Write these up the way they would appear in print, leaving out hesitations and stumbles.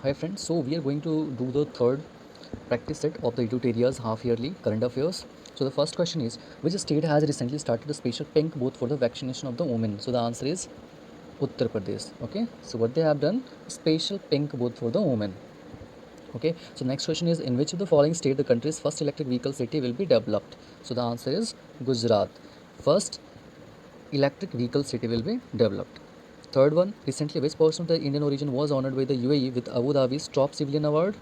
Hi friends, so we are going to do the third practice set of the Tutorials half yearly current affairs. So the first question is, which state has recently started a special pink booth for the vaccination of the women? So the answer is Uttar Pradesh. Okay, so what they have done, special pink booth for the women. Okay, so next question is, in which of the following state the country's first electric vehicle city will be developed? So the answer is Gujarat. First electric vehicle city will be developed. Third one, recently which person of the Indian origin was honored by the UAE with Abu Dhabi's top civilian award?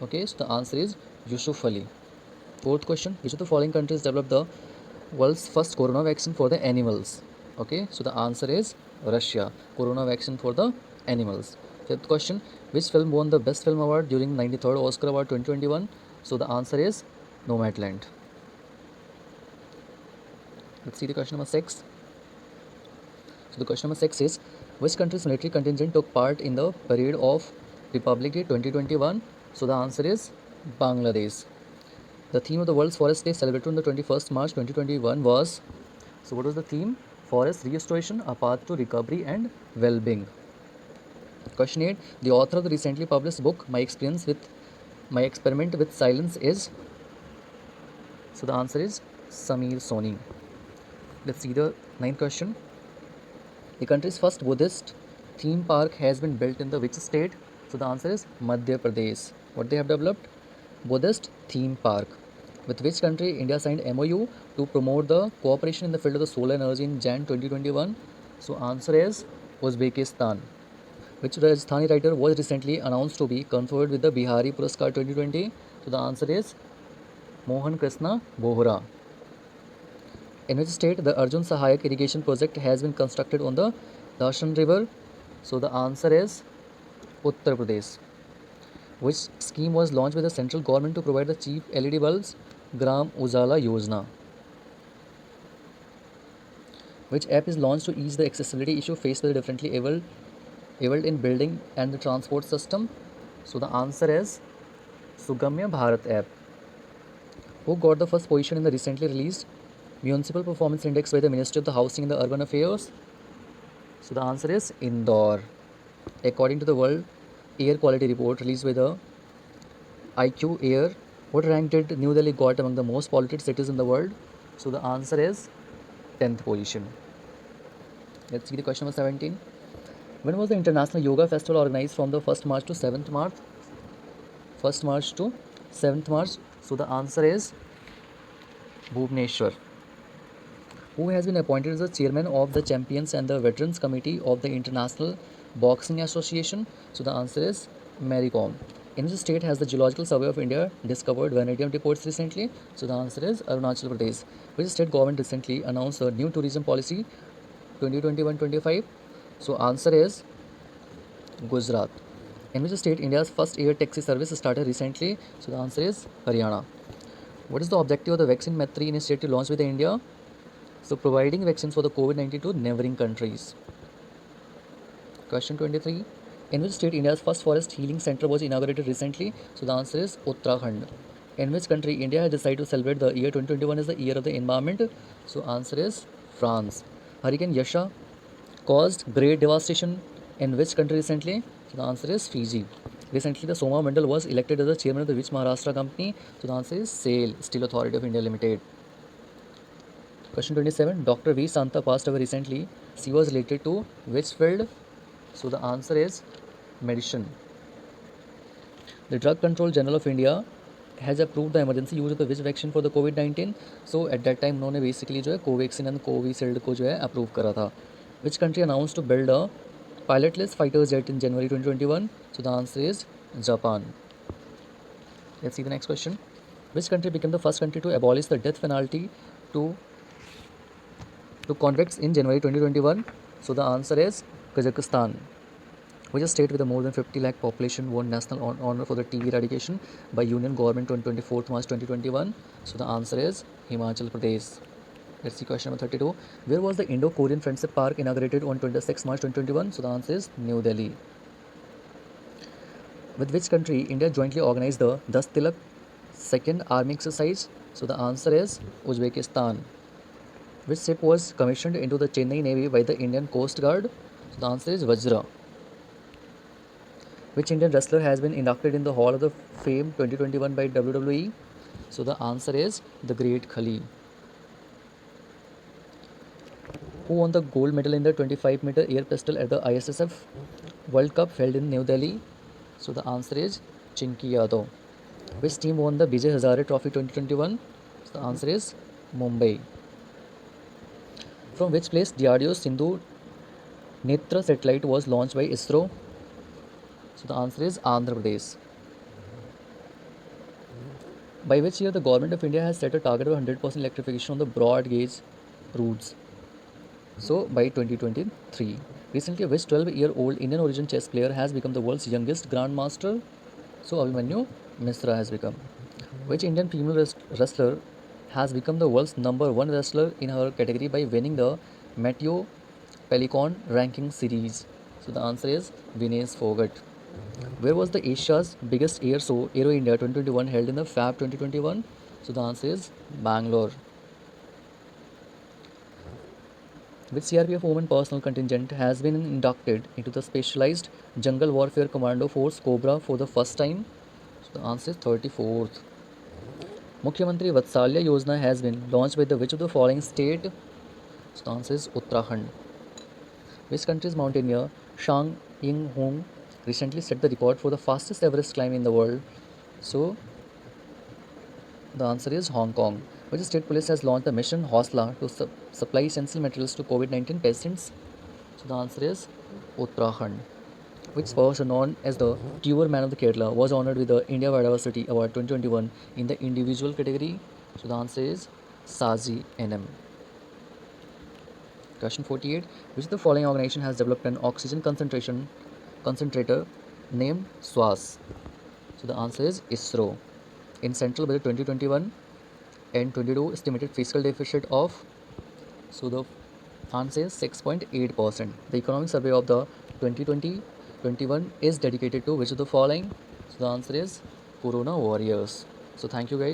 Okay, so the answer is Yusuf Ali. Fourth question, which of the following countries developed the world's first corona vaccine for the animals? Okay, so the answer is Russia. Corona vaccine for the animals. Fifth question, which film won the best film award during 93rd Oscar Award 2021? So the answer is Nomadland. Let's see the question number 6. So the question number 6 is, which country's military contingent took part in the parade of Republic Day 2021? So the answer is Bangladesh. The theme of the World's Forest Day celebrated on the 21st March 2021 was, so what was the theme? Forest restoration, a path to recovery and well-being. Question 8, the author of the recently published book My Experiment with Silence is, so the answer is Samir Soni. Let's see the ninth question. The country's first Buddhist theme park has been built in the which state? So the answer is Madhya Pradesh. What they have developed? Buddhist theme park. With which country India signed MOU to promote the cooperation in the field of the solar energy in Jan 2021? So answer is Uzbekistan. Which Rajasthani writer was recently announced to be conferred with the Bihari Puraskar 2020? So the answer is Mohan Krishna Bohra. In which state the Arjun Sahayak irrigation project has been constructed on the Dashan river? So the answer is Uttar Pradesh. Which scheme was launched by the central government to provide the cheap LED bulbs? Gram Ujala Yojana. Which app is launched to ease the accessibility issue faced by the differently abled in building and the transport system? So the answer is Sugamya Bharat app. Who got the first position in the recently released Municipal Performance Index by the Ministry of the Housing and the Urban Affairs? So the answer is Indore. According to the World Air Quality Report released by the IQ Air, what rank did New Delhi got among the most polluted cities in the world? So the answer is 10th position. Let's see the question number 17. When was the International Yoga Festival organized from the 1st March to 7th March? 1st March to 7th March. So the answer is Bhubaneswar. Who has been appointed as the chairman of the Champions and the Veterans Committee of the International Boxing Association? So the answer is Mary Kom. In which state has the Geological Survey of India discovered vanadium deposits recently? So the answer is Arunachal Pradesh. Which state government recently announced a new tourism policy 2021-25? So answer is Gujarat. In which state India's first air taxi service started recently? So the answer is Haryana. What is the objective of the Vaccine Maitri initiative launched with India? So providing vaccines for the COVID-19 to neighboring countries. Question 23. In which state India's first forest healing center was inaugurated recently? So the answer is Uttarakhand. In which country India has decided to celebrate the year 2021 as the year of the environment? So answer is France. Hurricane Yasha caused great devastation in which country recently? So the answer is Fiji. Recently, the Soma Mandal was elected as the chairman of the which Maharashtra company? So the answer is SAIL, Steel Authority of India Limited. Question 27. Dr. V. Santa passed away recently. She was related to which field? So the answer is medicine. The Drug Control General of India has approved the emergency use of the which vaccine for the COVID-19? So at that time उन्होंने basically जो है Covaxin and Covishield को जो है approve करा था. Which country announced to build a pilotless fighter jet in January 2021? So the answer is Japan. Let's see the next question. Which country became the first country to abolish the death penalty to convicts in January 2021? So the answer is Kazakhstan. Which state with a more than 50 lakh population won national honor for the TB eradication by Union Government on 24th March 2021? So the answer is Himachal Pradesh. Let's see question number 32. Where was the Indo-Korean Friendship Park inaugurated on 26 March 2021? So the answer is New Delhi. With which country India jointly organized the Das Tilak second army exercise? So the answer is Uzbekistan. Which ship was commissioned into the Chennai Navy by the Indian Coast Guard? So the answer is Vajra. Which Indian wrestler has been inducted in the Hall of the Fame 2021 by WWE? So the answer is the Great Khali. Who won the gold medal in the 25-meter air pistol at the ISSF World Cup held in New Delhi? So the answer is Chinky Yadav. Which team won the Vijay Hazare Trophy 2021? So the answer is Mumbai. From which place DRDO Sindhu Netra satellite was launched by ISRO? So the answer is Andhra Pradesh. By which year the government of India has set a target of 100% electrification on the broad gauge routes? So by 2023. Recently, which 12-year-old Indian origin chess player has become the world's youngest grandmaster? So Abhimanyu Misra has become. Which Indian female wrestler has become the world's #1 wrestler in her category by winning the Matteo Pelicon ranking series? So the answer is Venus Fogart. Where was the Asia's biggest air show, Aero India 2021, held in the Fab 2021? So the answer is Bangalore. Which CRPF Women Personal Contingent has been inducted into the Specialized Jungle Warfare Commando Force Cobra for the first time? So the answer is 34th. Mukhyamantri Vatsalya Yojana has been launched by the which of the following state? So the answer is Uttarakhand. Which country's mountaineer Shang Ying Hung recently set the record for the fastest Everest climb in the world? So the answer is Hong Kong. Which state police has launched the mission Hosla to supply essential materials to COVID-19 patients? So the answer is Uttarakhand. Which person known as the Tuber Man of the Kerala was honored with the India Biodiversity Award 2021 in the individual category? So the answer is Saji NM. Question 48. Which of the following organization has developed an oxygen concentrator named SWAS? So the answer is ISRO. In Central Budget 2021 and 22 estimated fiscal deficit of, so the answer is 6.8%. The economic survey of the 2020-21 is dedicated to which of the following? So the answer is Corona Warriors. So thank you guys.